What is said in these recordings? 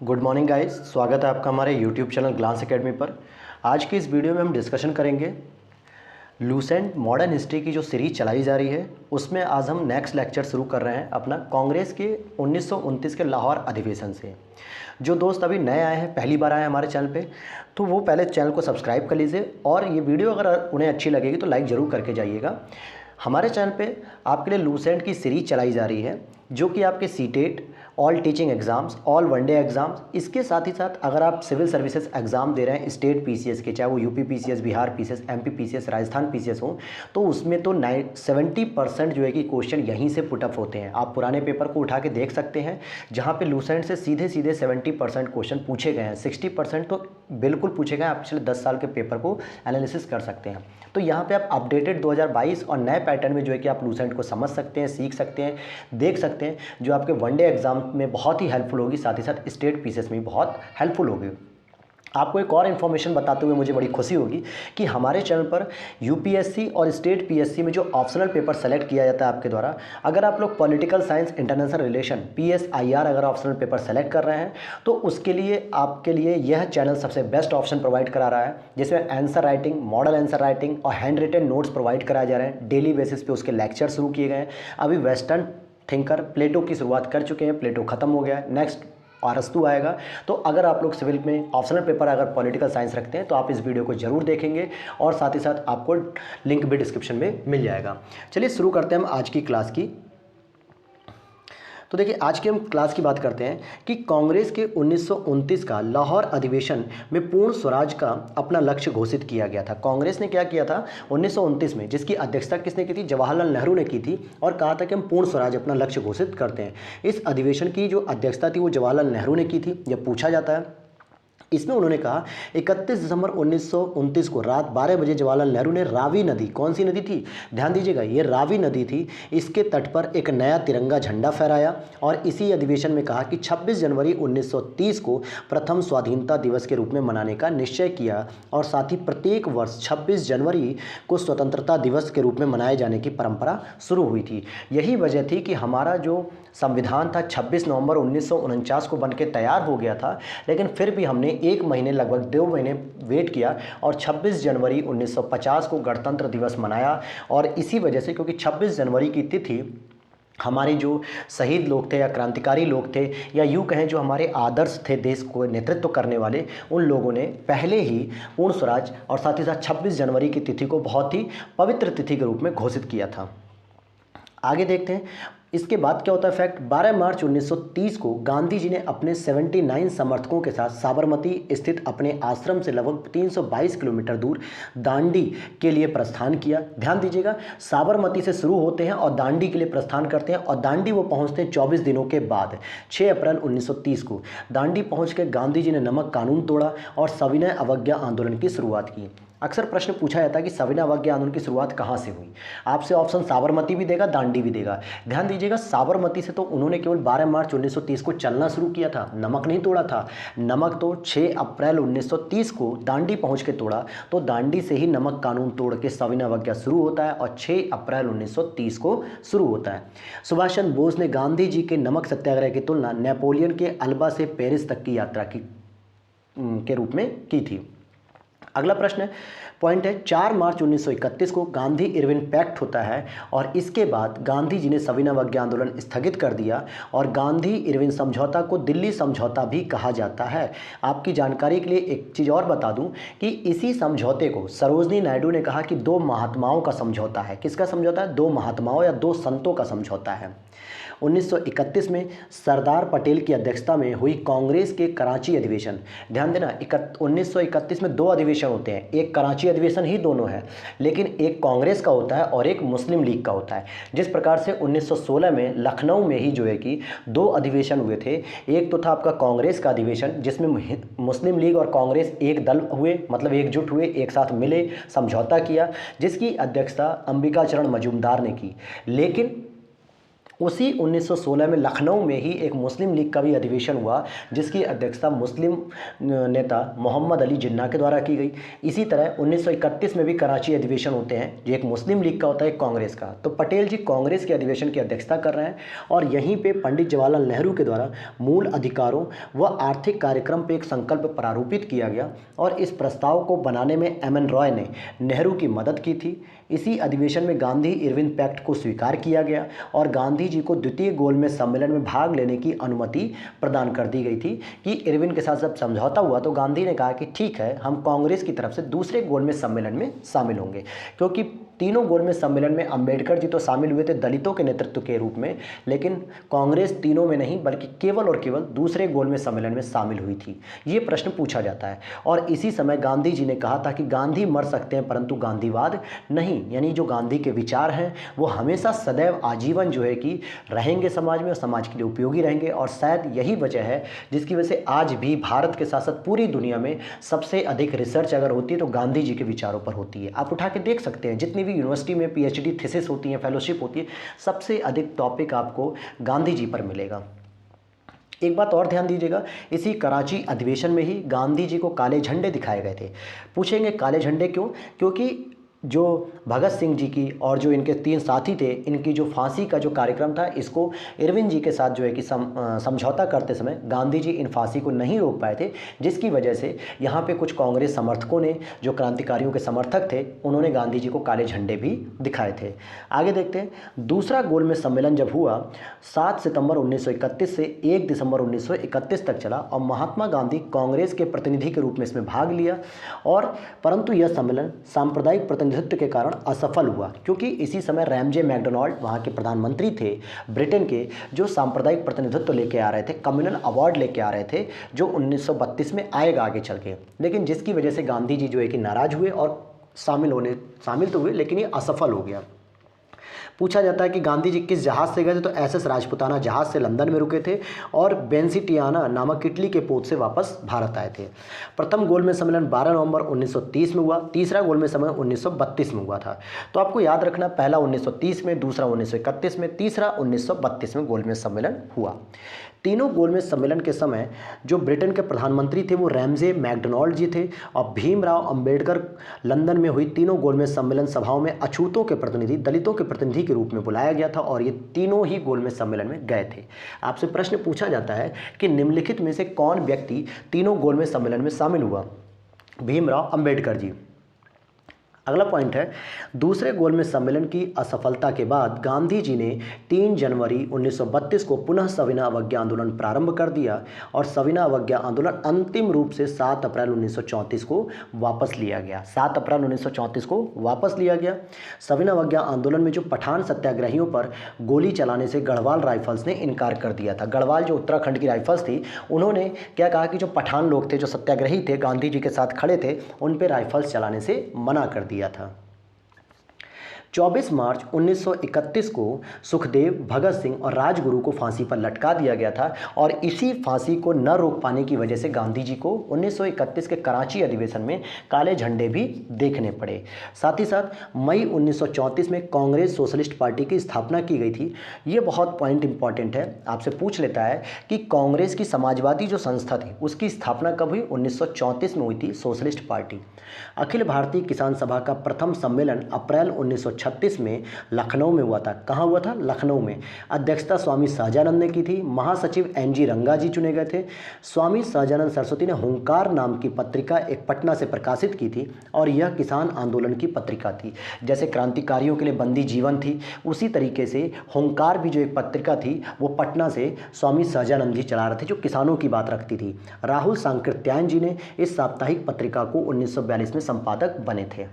Good morning guys, स्वागत है आपका हमारे यूट्यूब चैनल ग्लांस एकेडमी पर। आज की इस वीडियो में हम डिस्कशन करेंगे लूसेंट मॉडर्न हिस्ट्री की जो सीरीज चलाई जा रही है उसमें आज हम नेक्स्ट लेक्चर शुरू कर रहे हैं अपना कांग्रेस के 1929 के लाहौर अधिवेशन से। जो दोस्त अभी नए आए हैं, पहली बार आए हैं हमारे चैनल पे, तो वो पहले चैनल को सब्सक्राइब कर लीजिए और ये वीडियो अगर उन्हें अच्छी लगेगी तो लाइक ज़रूर करके जाइएगा। हमारे चैनल पे आपके लिए लूसेंट की सीरीज चलाई जा रही है जो कि आपके CTET, all teaching exams, all one day exams, इसके साथ ही साथ अगर आप सिविल सर्विसेज एग्ज़ाम दे रहे हैं स्टेट पीसीएस के, चाहे वो UP PCS, Bihar PCS, MP PCS, Rajasthan PCS हो, तो उसमें तो 70% जो है कि क्वेश्चन यहीं से पुटअप होते हैं। आप पुराने पेपर को उठा के देख सकते हैं जहाँ पे लूसेंट से सीधे सीधे 70% क्वेश्चन पूछे गए हैं। 60% तो बिल्कुल पूछे गए हैं। आप पिछले 10 साल के पेपर को एनालिसिस कर सकते हैं। तो यहाँ पे आप अपडेटेड 2022 और नए पैटर्न में जो है कि आप लूसेंट को समझ सकते हैं, सीख सकते हैं, देख सकते हैं, जो आपके वनडे एग्जाम में बहुत ही हेल्पफुल होगी, साथ ही साथ स्टेट पीसीएस में भी बहुत हेल्पफुल होगी। आपको एक और इन्फॉर्मेशन बताते हुए मुझे बड़ी खुशी होगी कि हमारे चैनल पर यूपीएससी और स्टेट पीएससी में जो ऑप्शनल पेपर सेलेक्ट किया जाता है आपके द्वारा, अगर आप लोग political science, international relation, PSIR अगर ऑप्शनल पेपर सेलेक्ट कर रहे हैं तो उसके लिए आपके लिए यह चैनल सबसे बेस्ट ऑप्शन प्रोवाइड करा रहा है, जिसमें answer writing, model answer writing और हैंड रिटन नोट्स प्रोवाइड कराए जा रहे हैं। डेली बेसिस पे उसके लेक्चर शुरू किए गए हैं। अभी वेस्टर्न थिंकर प्लेटो की शुरुआत कर चुके हैं, प्लेटो खत्म हो गया है, नेक्स्ट अरस्तू आएगा। तो अगर आप लोग सिविल में ऑप्शनल पेपर अगर पॉलिटिकल साइंस रखते हैं तो आप इस वीडियो को जरूर देखेंगे और साथ ही साथ आपको लिंक भी डिस्क्रिप्शन में मिल जाएगा। चलिए शुरू करते हैं हम आज की क्लास की। तो देखिए, आज की हम क्लास की बात करते हैं कि कांग्रेस के 1929 का लाहौर अधिवेशन में पूर्ण स्वराज का अपना लक्ष्य घोषित किया गया था। कांग्रेस ने क्या किया था 1929 में, जिसकी अध्यक्षता किसने की थी? जवाहरलाल नेहरू ने की थी, और कहा था कि हम पूर्ण स्वराज अपना लक्ष्य घोषित करते हैं। इस अधिवेशन की जो अध्यक्षता थी वो जवाहरलाल नेहरू ने की थी। जब पूछा जाता है, इसमें उन्होंने कहा 31 दिसंबर 1929 को रात 12 बजे जवाहरलाल नेहरू ने रावी नदी, कौन सी नदी थी? ध्यान दीजिएगा, ये रावी नदी थी, इसके तट पर एक नया तिरंगा झंडा फहराया और इसी अधिवेशन में कहा कि 26 जनवरी 1930 को प्रथम स्वाधीनता दिवस के रूप में मनाने का निश्चय किया और साथ ही प्रत्येक वर्ष 26 जनवरी को स्वतंत्रता दिवस के रूप में मनाए जाने की परंपरा शुरू हुई थी। यही वजह थी कि हमारा जो संविधान था 26 नवंबर 1949 को बनके तैयार हो गया था, लेकिन फिर भी हमने एक महीने, लगभग 2 महीने वेट किया और 26 जनवरी 1950 को गणतंत्र दिवस मनाया। और इसी वजह से, क्योंकि 26 जनवरी की तिथि हमारे जो शहीद लोग थे या क्रांतिकारी लोग थे या यूँ कहें जो हमारे आदर्श थे देश को नेतृत्व करने वाले, उन लोगों ने पहले ही पूर्ण स्वराज और साथ ही साथ 26 जनवरी की तिथि को बहुत ही पवित्र तिथि के रूप में घोषित किया था। आगे देखते हैं इसके बाद क्या होता है फैक्ट। 12 मार्च 1930 को गांधी जी ने अपने 79 समर्थकों के साथ साबरमती स्थित अपने आश्रम से लगभग 322 किलोमीटर दूर दांडी के लिए प्रस्थान किया। ध्यान दीजिएगा, साबरमती से शुरू होते हैं और दांडी के लिए प्रस्थान करते हैं और दांडी वो पहुंचते हैं 24 दिनों के बाद। 6 अप्रैल 1930 को दांडी पहुंच के गांधी जी ने नमक कानून तोड़ा और सविनय अवज्ञा आंदोलन की शुरुआत की। अक्सर प्रश्न पूछा जाता है कि सविनय अवज्ञा आंदोलन की शुरुआत कहाँ से हुई। आपसे ऑप्शन साबरमती भी देगा, दांडी भी देगा। ध्यान दीजिएगा, साबरमती से तो उन्होंने केवल 12 मार्च 1930 को चलना शुरू किया था, नमक नहीं तोड़ा था। नमक तो 6 अप्रैल 1930 को दांडी पहुंच के तोड़ा, तो दांडी से ही नमक कानून तोड़ के सविनय अवज्ञा शुरू होता है और 6 अप्रैल 1930 को शुरू होता है। सुभाष चंद्र बोस ने गांधी जी के नमक सत्याग्रह की तुलना नेपोलियन के अल्बा से पेरिस तक की यात्रा के रूप में की थी। अगला प्रश्न पॉइंट है 4 मार्च 1931 को गांधी इरविन पैक्ट होता है और इसके बाद गांधी जी ने सविनय अवज्ञा आंदोलन स्थगित कर दिया और गांधी इरविन समझौता को दिल्ली समझौता भी कहा जाता है। आपकी जानकारी के लिए एक चीज़ और बता दूं कि इसी समझौते को सरोजनी नायडू ने कहा कि 2 महात्माओं का समझौता है। किसका समझौता है? 2 महात्माओं या 2 संतों का समझौता है। 1931 में सरदार पटेल की अध्यक्षता में हुई कांग्रेस के कराची अधिवेशन। ध्यान देना, 1931 में 2 अधिवेशन होते हैं, एक कराची अधिवेशन ही दोनों है, लेकिन एक कांग्रेस का होता है और एक मुस्लिम लीग का होता है। जिस प्रकार से 1916 में लखनऊ में ही जो है कि 2 अधिवेशन हुए थे। एक तो था आपका कांग्रेस का अधिवेशन जिसमें मुस्लिम लीग और कांग्रेस एक दल हुए, मतलब एकजुट हुए, एक साथ मिले, समझौता किया, जिसकी अध्यक्षता अंबिका चरण मजूमदार ने की। लेकिन उसी 1916 में लखनऊ में ही एक मुस्लिम लीग का भी अधिवेशन हुआ, जिसकी अध्यक्षता मुस्लिम नेता मोहम्मद अली जिन्ना के द्वारा की गई। इसी तरह 1931 में भी कराची अधिवेशन होते हैं, जो एक मुस्लिम लीग का होता है, एक कांग्रेस का। तो पटेल जी कांग्रेस के अधिवेशन की अध्यक्षता कर रहे हैं और यहीं पे पंडित जवाहरलाल नेहरू के द्वारा मूल अधिकारों व आर्थिक कार्यक्रम पर एक संकल्प प्रारूपित किया गया और इस प्रस्ताव को बनाने में एम.एन. रॉय ने नेहरू की मदद की थी। इसी अधिवेशन में गांधी इरविन पैक्ट को स्वीकार किया गया और गांधी जी को द्वितीय गोलमेज सम्मेलन में भाग लेने की अनुमति प्रदान कर दी गई थी कि इरविन के साथ जब समझौता हुआ तो गांधी ने कहा कि ठीक है, हम कांग्रेस की तरफ से दूसरे गोलमेज सम्मेलन में शामिल होंगे, क्योंकि तीनों गोलमेज सम्मेलन में अंबेडकर जी तो शामिल हुए थे दलितों के नेतृत्व के रूप में, लेकिन कांग्रेस तीनों में नहीं बल्कि केवल और केवल दूसरे गोलमेज सम्मेलन में शामिल हुई थी। ये प्रश्न पूछा जाता है और इसी समय गांधी जी ने कहा था कि गांधी मर सकते हैं परंतु गांधीवाद नहीं, यानी जो गांधी के विचार हैं वो हमेशा सदैव आजीवन जो है कि रहेंगे समाज में और समाज के लिए उपयोगी रहेंगे। और शायद यही वजह है जिसकी वजह से आज भी भारत के साथ साथ पूरी दुनिया में सबसे अधिक रिसर्च अगर होती है तो गांधी जी के विचारों पर होती है। आप उठा के देख सकते हैं, जितनी भी यूनिवर्सिटी में पीएचडी थीसिस होती हैं, फेलोशिप होती है, सबसे अधिक टॉपिक आपको गांधी जी पर मिलेगा। एक बात और ध्यान दीजिएगा, इसी कराची अधिवेशन में ही गांधी जी को काले झंडे दिखाए गए थे। पूछेंगे काले झंडे क्यों? क्योंकि जो भगत सिंह जी की और जो इनके 3 साथी थे, इनकी जो फांसी का जो कार्यक्रम था, इसको इरविन जी के साथ जो है कि समझौता करते समय गांधी जी इन फांसी को नहीं रोक पाए थे, जिसकी वजह से यहाँ पे कुछ कांग्रेस समर्थकों ने, जो क्रांतिकारियों के समर्थक थे, उन्होंने गांधी जी को काले झंडे भी दिखाए थे। आगे देखते हैं, दूसरा गोलमेज सम्मेलन जब हुआ 7 सितंबर 1931 से 1 दिसंबर 1931 तक चला और महात्मा गांधी कांग्रेस के प्रतिनिधि के रूप में इसमें भाग लिया और परंतु यह सम्मेलन सांप्रदायिक प्रतिनिधित्व के कारण असफल हुआ, क्योंकि इसी समय रैमजे मैकडोनाल्ड वहाँ के प्रधानमंत्री थे ब्रिटेन के, जो सांप्रदायिक प्रतिनिधित्व लेके आ रहे थे, कम्युनल अवार्ड लेके आ रहे थे, जो 1932 में आएगा आगे चल के, लेकिन जिसकी वजह से गांधी जी जो है कि नाराज हुए और शामिल तो हुए लेकिन ये असफल हो गया। पूछा जाता है कि गांधी जी किस जहाज़ से गए थे, तो एसएस राजपुताना जहाज़ से लंदन में रुके थे और बेंसिटियाना नामक इटली के पोत से वापस भारत आए थे। प्रथम गोलमेज सम्मेलन 12 नवंबर 1930 में हुआ, तीसरा गोलमेज सम्मेलन 1932 में हुआ था। तो आपको याद रखना, पहला 1930 में, दूसरा 1931 में, तीसरा 1932 में गोलमेज सम्मेलन हुआ। तीनों गोलमेज सम्मेलन के समय जो ब्रिटेन के प्रधानमंत्री थे वो रैमजे मैकडोनाल्ड जी थे और भीमराव अंबेडकर लंदन में हुई तीनों गोलमेज सम्मेलन सभाओं में अछूतों के प्रतिनिधि, दलितों के प्रतिनिधि के रूप में बुलाया गया था और ये तीनों ही गोलमेज सम्मेलन में गए थे। आपसे प्रश्न पूछा जाता है कि निम्नलिखित में से कौन व्यक्ति तीनों गोलमेज सम्मेलन में शामिल हुआ? भीमराव अंबेडकर जी। अगला पॉइंट है, दूसरे गोलमेज सम्मेलन की असफलता के बाद गांधी जी ने 3 जनवरी 1932 को पुनः सविनय अवज्ञा आंदोलन प्रारंभ कर दिया और सविनय अवज्ञा आंदोलन अंतिम रूप से 7 अप्रैल 1934 को वापस लिया गया। 7 अप्रैल 1934 को वापस लिया गया। सविनय अवज्ञा आंदोलन में जो पठान सत्याग्रहियों पर गोली चलाने से गढ़वाल राइफल्स ने इनकार कर दिया था। गढ़वाल जो उत्तराखंड की राइफल्स थी, उन्होंने क्या कहा कि जो पठान लोग थे, जो सत्याग्रही थे, गांधी जी के साथ खड़े थे, उन पर राइफल्स चलाने से मना कर दिया था। 24 मार्च 1931 को सुखदेव, भगत सिंह और राजगुरु को फांसी पर लटका दिया गया था और इसी फांसी को न रोक पाने की वजह से गांधी जी को 1931 के कराची अधिवेशन में काले झंडे भी देखने पड़े। साथ ही साथ मई 1934 में कांग्रेस सोशलिस्ट पार्टी की स्थापना की गई थी। ये बहुत पॉइंट इंपॉर्टेंट है, आपसे पूछ लेता है कि कांग्रेस की समाजवादी जो संस्था थी उसकी स्थापना कब हुई? 1934 में हुई थी सोशलिस्ट पार्टी। अखिल भारतीय किसान सभा का प्रथम सम्मेलन अप्रैल 1936 में लखनऊ में हुआ था। कहाँ हुआ था? लखनऊ में। अध्यक्षता स्वामी सहजानंद ने की थी। महासचिव एन.जी. रंगा जी चुने गए थे। स्वामी सहजानंद सरस्वती ने हुंकार नाम की पत्रिका एक पटना से प्रकाशित की थी और यह किसान आंदोलन की पत्रिका थी। जैसे क्रांतिकारियों के लिए बंदी जीवन थी, उसी तरीके से हुंकार भी जो एक पत्रिका थी वो पटना से स्वामी सहजानंद जी चला रहे थे, जो किसानों की बात रखती थी। राहुल सांकृत्यायन जी ने इस साप्ताहिक पत्रिका को 1942 में संपादक बने थे।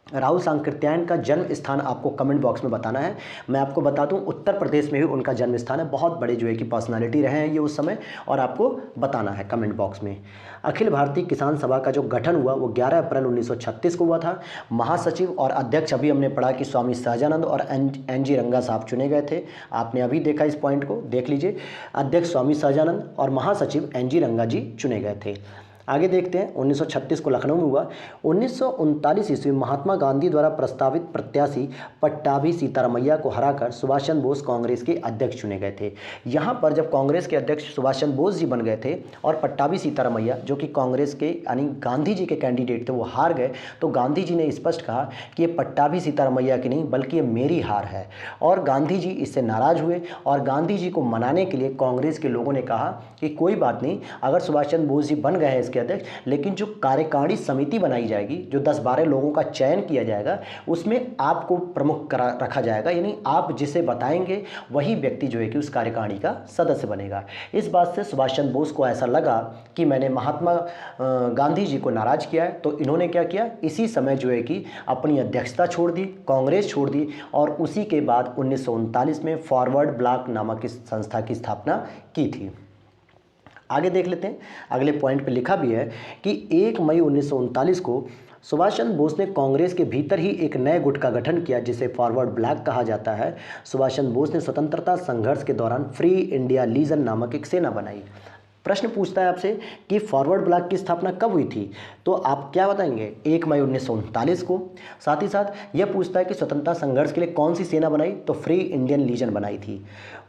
राहुल सांकृत्यायन का जन्म स्थान आपको कमेंट बॉक्स में बताना है। मैं आपको बता दूं, उत्तर प्रदेश में ही उनका जन्म स्थान है। बहुत बड़े जो है कि पर्सनालिटी रहे हैं ये उस समय, और आपको बताना है कमेंट बॉक्स में। अखिल भारतीय किसान सभा का जो गठन हुआ वो 11 अप्रैल 1936 को हुआ था। महासचिव और अध्यक्ष अभी हमने पढ़ा कि स्वामी सहजानंद और एन.जी. रंगा साहब चुने गए थे। आपने अभी देखा, इस पॉइंट को देख लीजिए। अध्यक्ष स्वामी सहजानंद और महासचिव एन.जी. रंगा जी चुने गए थे। आगे देखते हैं 1936 को लखनऊ में हुआ। 1939 ईस्वी में महात्मा गांधी द्वारा प्रस्तावित प्रत्याशी पट्टाभी सीतारमैया को हराकर सुभाष चंद्र बोस कांग्रेस के अध्यक्ष चुने गए थे। यहाँ पर जब कांग्रेस के अध्यक्ष सुभाष चंद्र बोस जी बन गए थे और पट्टाभी सीतारमैया जो कि कांग्रेस के यानी गांधी जी के कैंडिडेट थे वो हार गए, तो गांधी जी ने स्पष्ट कहा कि ये पट्टाभी सीतारमैया की नहीं बल्कि ये मेरी हार है। और गांधी जी इससे नाराज हुए और गांधी जी को मनाने के लिए कांग्रेस के लोगों ने कहा कि कोई बात नहीं, अगर सुभाष चंद्र बोस जी बन गए हैं इसके अध्यक्ष, लेकिन जो कार्यकारिणी समिति बनाई जाएगी, जो 10-12 लोगों का चयन किया जाएगा, उसमें आपको प्रमुख रखा जाएगा, यानी आप जिसे बताएंगे वही व्यक्ति जो है कि उस कार्यकारिणी का सदस्य बनेगा। इस बात से सुभाष चंद्र बोस को ऐसा लगा कि मैंने महात्मा गांधी जी को नाराज किया है, तो इन्होंने क्या किया, इसी समय जो है कि अपनी अध्यक्षता छोड़ दी, कांग्रेस छोड़ दी और उसी के बाद 1939 में फॉरवर्ड ब्लॉक नामक इस संस्था की स्थापना की थी। आगे देख लेते हैं, अगले पॉइंट पे लिखा भी है कि 1 मई 1939 को सुभाष चंद्र बोस ने कांग्रेस के भीतर ही एक नए गुट का गठन किया जिसे फॉरवर्ड ब्लॉक कहा जाता है। सुभाष चंद्र बोस ने स्वतंत्रता संघर्ष के दौरान फ्री इंडिया लीजन नामक एक सेना बनाई। प्रश्न पूछता है आपसे कि फॉरवर्ड ब्लॉक की स्थापना कब हुई थी, तो आप क्या बताएंगे, 1 मई 1939 को। साथ ही साथ यह पूछता है कि स्वतंत्रता संघर्ष के लिए कौन सी सेना बनाई, तो फ्री इंडियन लीजन बनाई थी।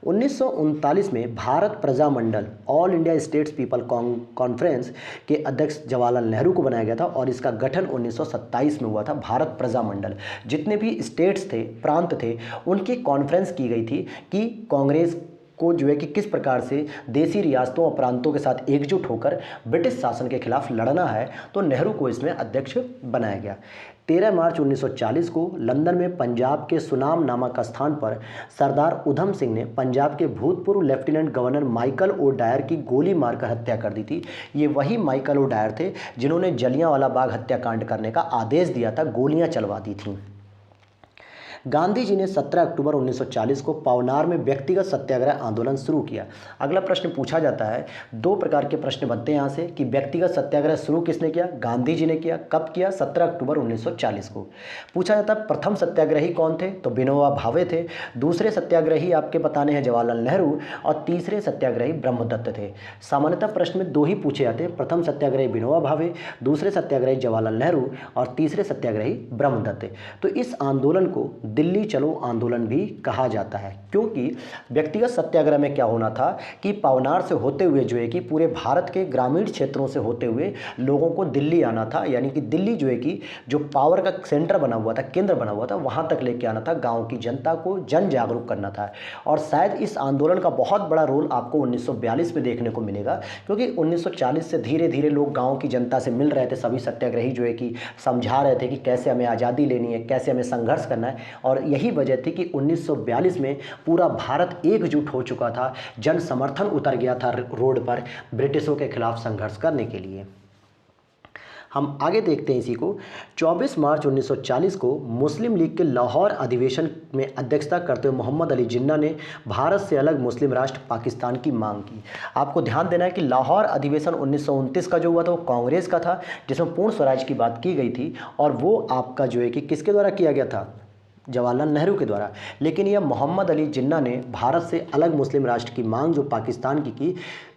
1939 में Bharat Praja Mandal all India states people conference के अध्यक्ष जवाहरलाल नेहरू को बनाया गया था और इसका गठन 1927 में हुआ था। भारत प्रजा मंडल जितने भी स्टेट्स थे, प्रांत थे, उनकी कॉन्फ्रेंस की गई थी कि कांग्रेस को जो है कि किस प्रकार से देसी रियासतों और प्रांतों के साथ एकजुट होकर ब्रिटिश शासन के खिलाफ लड़ना है, तो नेहरू को इसमें अध्यक्ष बनाया गया। 13 मार्च 1940 को लंदन में पंजाब के सुनाम नामक स्थान पर सरदार उधम सिंह ने पंजाब के भूतपूर्व lieutenant governor Michael O'Dwyer की गोली मारकर हत्या कर दी थी। ये वही माइकल ओ डायर थे जिन्होंने जलियांवाला बाग हत्याकांड करने का आदेश दिया था, गोलियां चलवा दी थीं। गांधी जी ने 17 अक्टूबर 1940 को पवनार में व्यक्तिगत सत्याग्रह आंदोलन शुरू किया। अगला प्रश्न पूछा जाता है, दो प्रकार के प्रश्न बनते हैं यहाँ से कि व्यक्तिगत सत्याग्रह शुरू किसने किया, गांधी जी ने किया। कब किया, 17 अक्टूबर 1940 को। पूछा जाता है प्रथम सत्याग्रही कौन थे, तो विनोबा भावे थे। दूसरे सत्याग्रही आपके बताने हैं जवाहरलाल नेहरू और तीसरे सत्याग्रही ब्रह्मदत्त थे। सामान्यतः प्रश्न में दो ही पूछे जाते हैं, प्रथम सत्याग्रही विनोबा भावे, दूसरे सत्याग्रही जवाहरलाल नेहरू और तीसरे सत्याग्रही ब्रह्मदत्त। तो इस आंदोलन को दिल्ली चलो आंदोलन भी कहा जाता है, क्योंकि व्यक्तिगत सत्याग्रह में क्या होना था कि पवनार से होते हुए जो है कि पूरे भारत के ग्रामीण क्षेत्रों से होते हुए लोगों को दिल्ली आना था, यानी कि दिल्ली जो है कि जो पावर का सेंटर बना हुआ था, केंद्र बना हुआ था, वहां तक लेके आना था, गांव की जनता को जन जागरूक करना था। और शायद इस आंदोलन का बहुत बड़ा रोल आपको 1942 में देखने को मिलेगा, क्योंकि 1940 से धीरे धीरे लोग गाँव की जनता से मिल रहे थे, सभी सत्याग्रही जो है कि समझा रहे थे कि कैसे हमें आज़ादी लेनी है, कैसे हमें संघर्ष करना है। और यही वजह थी कि 1942 में पूरा भारत एकजुट हो चुका था, जन समर्थन उतर गया था रोड पर ब्रिटिशों के खिलाफ संघर्ष करने के लिए। हम आगे देखते हैं इसी को। 24 मार्च 1940 को मुस्लिम लीग के लाहौर अधिवेशन में अध्यक्षता करते हुए मोहम्मद अली जिन्ना ने भारत से अलग मुस्लिम राष्ट्र पाकिस्तान की मांग की। आपको ध्यान देना है कि लाहौर अधिवेशन 1929 का जो हुआ था वो कांग्रेस का था, जिसमें पूर्ण स्वराज की बात की गई थी, और वो आपका जो है कि किसके द्वारा किया गया था, जवाहरलाल नेहरू के द्वारा। लेकिन यह मोहम्मद अली जिन्ना ने भारत से अलग मुस्लिम राष्ट्र की मांग जो पाकिस्तान की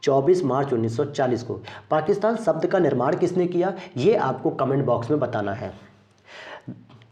24 मार्च 1940 को। पाकिस्तान शब्द का निर्माण किसने किया, ये आपको कमेंट बॉक्स में बताना है।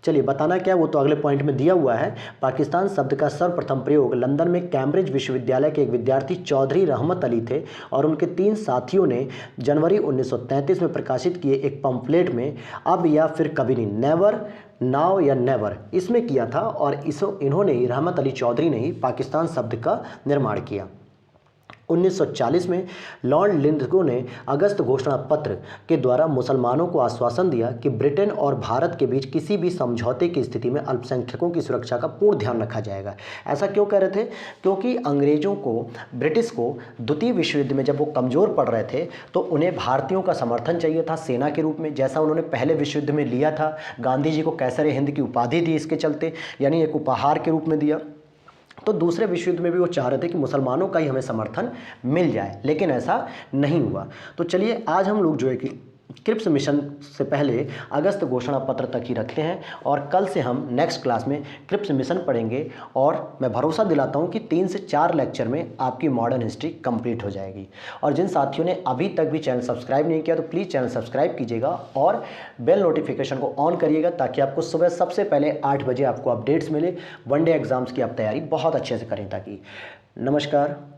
चलिए बताना क्या, वो तो अगले पॉइंट में दिया हुआ है। पाकिस्तान शब्द का सर्वप्रथम प्रयोग लंदन में कैम्ब्रिज विश्वविद्यालय के एक विद्यार्थी चौधरी रहमत अली थे और उनके 3 साथियों ने जनवरी 1933 में प्रकाशित किए एक पंफलेट में अब या फिर कभी नहीं, नेवर नाउ या नेवर, इसमें किया था। और इन्होंने ही, रहमत अली चौधरी ने ही पाकिस्तान शब्द का निर्माण किया। 1940 में लॉर्ड लिंथगो ने अगस्त घोषणा पत्र के द्वारा मुसलमानों को आश्वासन दिया कि ब्रिटेन और भारत के बीच किसी भी समझौते की स्थिति में अल्पसंख्यकों की सुरक्षा का पूर्ण ध्यान रखा जाएगा। ऐसा क्यों कह रहे थे, क्योंकि अंग्रेजों को, ब्रिटिश को द्वितीय विश्व युद्ध में जब वो कमज़ोर पड़ रहे थे तो उन्हें भारतीयों का समर्थन चाहिए था सेना के रूप में, जैसा उन्होंने पहले विश्व युद्ध में लिया था। गांधी जी को कैसर हिंद की उपाधि दी इसके चलते, यानी एक उपहार के रूप में दिया। तो दूसरे विश्व युद्ध में भी वो चाह रहे थे कि मुसलमानों का ही हमें समर्थन मिल जाए, लेकिन ऐसा नहीं हुआ। तो चलिए आज हम लोग जो है कि क्रिप्स मिशन से पहले अगस्त घोषणा पत्र तक ही रखते हैं और कल से हम नेक्स्ट क्लास में क्रिप्स मिशन पढ़ेंगे और मैं भरोसा दिलाता हूं कि 3 से 4 लेक्चर में आपकी मॉडर्न हिस्ट्री कंप्लीट हो जाएगी। और जिन साथियों ने अभी तक भी चैनल सब्सक्राइब नहीं किया तो प्लीज़ चैनल सब्सक्राइब कीजिएगा और बेल नोटिफिकेशन को ऑन करिएगा ताकि आपको सुबह सबसे पहले 8 बजे आपको अपडेट्स मिले। वनडे एग्जाम्स की आप तैयारी बहुत अच्छे से करें ताकि। नमस्कार।